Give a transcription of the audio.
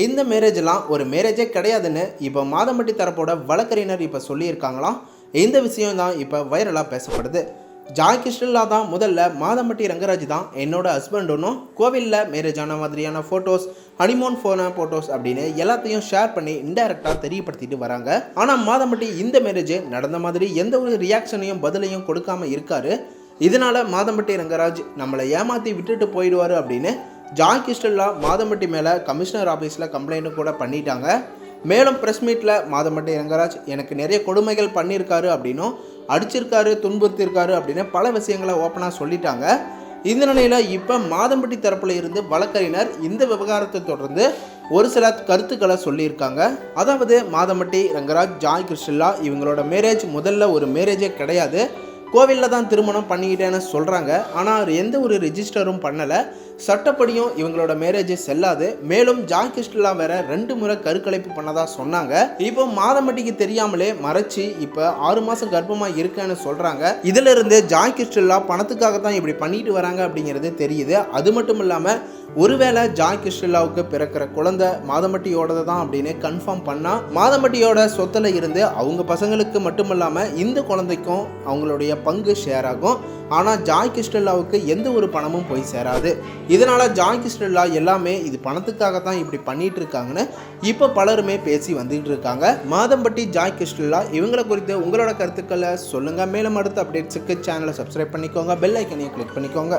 இந்த மேரேஜ்லாம் ஒரு மேரேஜே கிடையாதுன்னு இப்போ மாதம்பட்டி தரப்போட வழக்கறிஞர் இப்போ சொல்லியிருக்காங்களாம். இந்த விஷயம் தான் இப்போ வைரலாக பேசப்படுது. ஜாய் கிருஷ்ணலா தான் முதல்ல மாதம்பட்டி ரங்கராஜ் தான் என்னோட ஹஸ்பண்டுன்னும் கோவிலில் மேரேஜ் ஆன மாதிரியான ஃபோட்டோஸ், ஹனிமூன் ஃபோட்டோஸ் அப்படின்னு எல்லாத்தையும் ஷேர் பண்ணி இன்டைரக்டாக தெரியப்படுத்திட்டு வராங்க. ஆனால் மாதம்பட்டி இந்த மேரேஜ் நடந்த மாதிரி எந்த ஒரு ரியாக்ஷனையும் பதிலையும் கொடுக்காம இருக்காரு. இதனால மாதம்பட்டி ரங்கராஜ் நம்மளை ஏமாற்றி விட்டுட்டு போயிடுவார் அப்படின்னு ஜாய் கிருஷ்ணலா மாதம்பட்டி மேலே கமிஷனர் ஆஃபீஸில் கம்ப்ளைண்ட்டும் கூட பண்ணிட்டாங்க. மேலும் ப்ரெஸ் மீட்டில் மாதம்பட்டி ரங்கராஜ் எனக்கு நிறைய கொடுமைகள் பண்ணியிருக்காரு அப்படின்னும், அடிச்சிருக்காரு, துன்புறுத்திருக்காரு அப்படின்னு பல விஷயங்களை ஓப்பனாக சொல்லிட்டாங்க. இந்த நிலையில் இப்போ மாதம்பட்டி தரப்பில் இருந்து வழக்கறிஞர் இந்த விவகாரத்தை தொடர்ந்து ஒரு சில கருத்துக்களை சொல்லியிருக்காங்க. அதாவது மாதம்பட்டி ரங்கராஜ், ஜாய் கிருஷ்ணலா இவங்களோட மேரேஜ் முதல்ல ஒரு மேரேஜே கிடையாது, கோவிலில் தான் திருமணம் பண்ணிக்கிட்டேன்னு சொல்கிறாங்க. ஆனால் எந்த ஒரு ரெஜிஸ்டரும் பண்ணலை, சட்டப்படியும் இவங்களோட மேரேஜ் செல்லாது. மேலும் ஜாய் கிருஷ்ணலா வேற 2 முறை கருக்கலைப்பு பண்ணதா சொன்னாங்க. இப்போ மாதம்பட்டிக்கு தெரியாமலே மறைச்சி இப்போ 6 மாதம் கர்ப்பமாக இருக்கேன்னு சொல்கிறாங்க. இதில் இருந்து ஜாய் கிருஷ்ணலா பணத்துக்காக தான் இப்படி பண்ணிட்டு வராங்க அப்படிங்கிறது தெரியுது. அது மட்டும் இல்லாமல் ஒருவேளை ஜாய் கிருஷ்ணலாவுக்கு பிறக்கிற குழந்தை மாதம்பட்டியோட தான் அப்படின்னு கன்ஃபார்ம் பண்ணால் மாதம்பட்டியோட சொத்துல இருந்து அவங்க பசங்களுக்கு மட்டுமல்லாமல் இந்த குழந்தைக்கும் அவங்களுடைய பங்கு ஷேர் ஆகும். ஆனால் ஜாய் கிருஷ்ணலாவுக்கு எந்த ஒரு பணமும் போய் சேராது. இதனால் ஜாய் கிருஷ்ணலா எல்லாமே இது பணத்துக்காக தான் இப்படி பண்ணிட்டு இருக்காங்கன்னு இப்போ பலருமே பேசி வந்துட்டு இருக்காங்க. மாதம்பட்டி, ஜாய் கிருஷ்ணலா இவங்களை குறித்து உங்களோட கருத்துக்களை சொல்லுங்கள். மேலும் அடுத்த அப்டேட்ஸுக்கு சேனலை சப்ஸ்கிரைப் பண்ணிக்கோங்க, பெல் ஐக்கனையும் கிளிக் பண்ணிக்கோங்க.